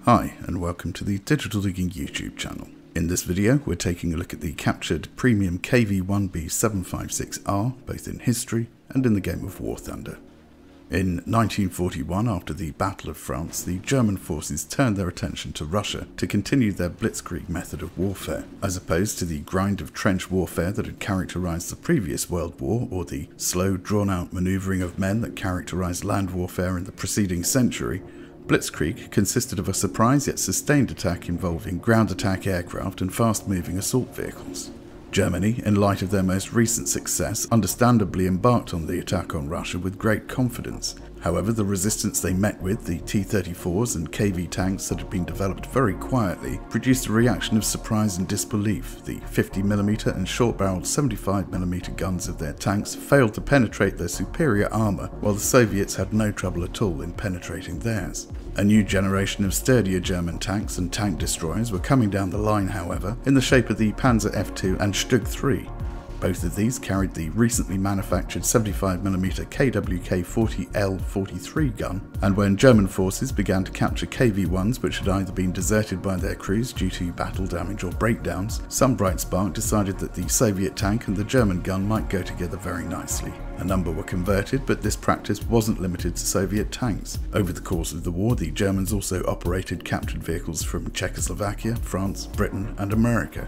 Hi, and welcome to the Digital Digging YouTube channel. In this video, we're taking a look at the captured premium KV-1B 756R, both in history and in the game of War Thunder. In 1941, after the Battle of France, the German forces turned their attention to Russia to continue their blitzkrieg method of warfare, as opposed to the grind of trench warfare that had characterized the previous World War, or the slow, drawn-out maneuvering of men that characterized land warfare in the preceding century. Blitzkrieg consisted of a surprise yet sustained attack involving ground attack aircraft and fast-moving assault vehicles. Germany, in light of their most recent success, understandably embarked on the attack on Russia with great confidence. However, the resistance they met with, the T-34s and KV tanks that had been developed very quietly, produced a reaction of surprise and disbelief. The 50mm and short-barreled 75mm guns of their tanks failed to penetrate their superior armour, while the Soviets had no trouble at all in penetrating theirs. A new generation of sturdier German tanks and tank destroyers were coming down the line, however, in the shape of the Panzer F2 and Stug 3. Both of these carried the recently manufactured 75mm KWK-40L-43 gun, and when German forces began to capture KV-1s which had either been deserted by their crews due to battle damage or breakdowns, some bright spark decided that the Soviet tank and the German gun might go together very nicely. A number were converted, but this practice wasn't limited to Soviet tanks. Over the course of the war, the Germans also operated captured vehicles from Czechoslovakia, France, Britain and America.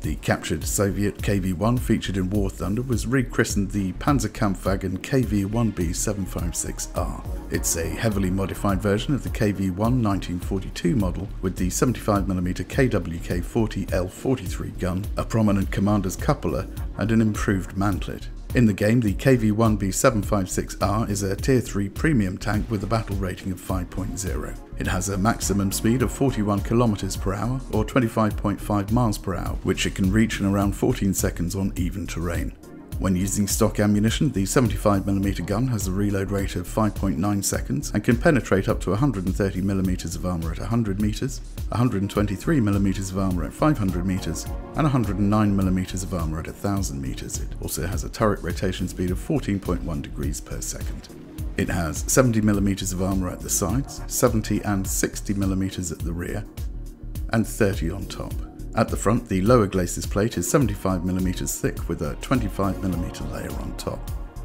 The captured Soviet KV-1 featured in War Thunder was rechristened the Panzerkampfwagen KV-1B 756R. It's a heavily modified version of the KV-1 1942 model with the 75mm KWK-40L-43 gun, a prominent commander's cupola and an improved mantlet. In the game, the KV-1B 756R is a Tier 3 premium tank with a battle rating of 5.0. It has a maximum speed of 41 km per hour or 25.5 miles per hour, which it can reach in around 14 seconds on even terrain. When using stock ammunition, the 75mm gun has a reload rate of 5.9 seconds and can penetrate up to 130mm of armour at 100 meters, 123mm of armour at 500 meters, and 109mm of armour at 1000 meters. It also has a turret rotation speed of 14.1 degrees per second. It has 70mm of armour at the sides, 70 and 60mm at the rear, and 30 on top. At the front, the lower glacis plate is 75mm thick with a 25mm layer on top,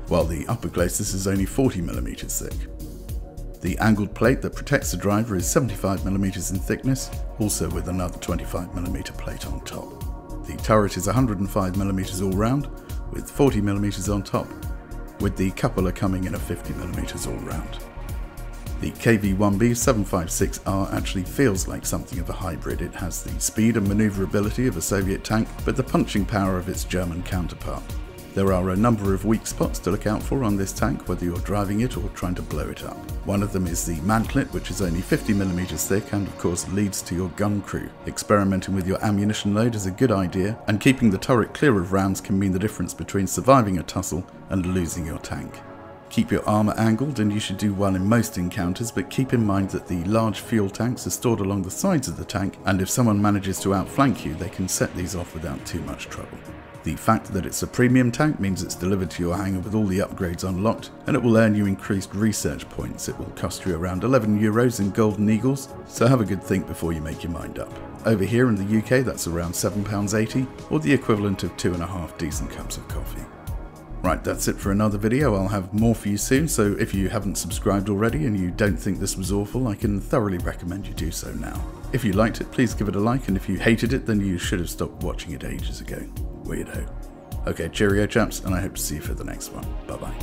while the upper glacis is only 40mm thick. The angled plate that protects the driver is 75mm in thickness, also with another 25mm plate on top. The turret is 105mm all round, with 40mm on top, with the cupola coming in at 50mm all round. The KV-1B 756R actually feels like something of a hybrid. It has the speed and maneuverability of a Soviet tank, but the punching power of its German counterpart. There are a number of weak spots to look out for on this tank, whether you're driving it or trying to blow it up. One of them is the mantlet, which is only 50mm thick and of course leads to your gun crew. Experimenting with your ammunition load is a good idea, and keeping the turret clear of rounds can mean the difference between surviving a tussle and losing your tank. Keep your armour angled and you should do well in most encounters, but keep in mind that the large fuel tanks are stored along the sides of the tank, and if someone manages to outflank you, they can set these off without too much trouble. The fact that it's a premium tank means it's delivered to your hangar with all the upgrades unlocked, and it will earn you increased research points. It will cost you around €11 in golden eagles, so have a good think before you make your mind up. Over here in the UK, that's around £7.80, or the equivalent of 2.5 decent cups of coffee. Right, that's it for another video. I'll have more for you soon, so if you haven't subscribed already and you don't think this was awful, I can thoroughly recommend you do so now. If you liked it, please give it a like, and if you hated it, then you should have stopped watching it ages ago. Weirdo. Okay, cheerio chaps, and I hope to see you for the next one. Bye bye.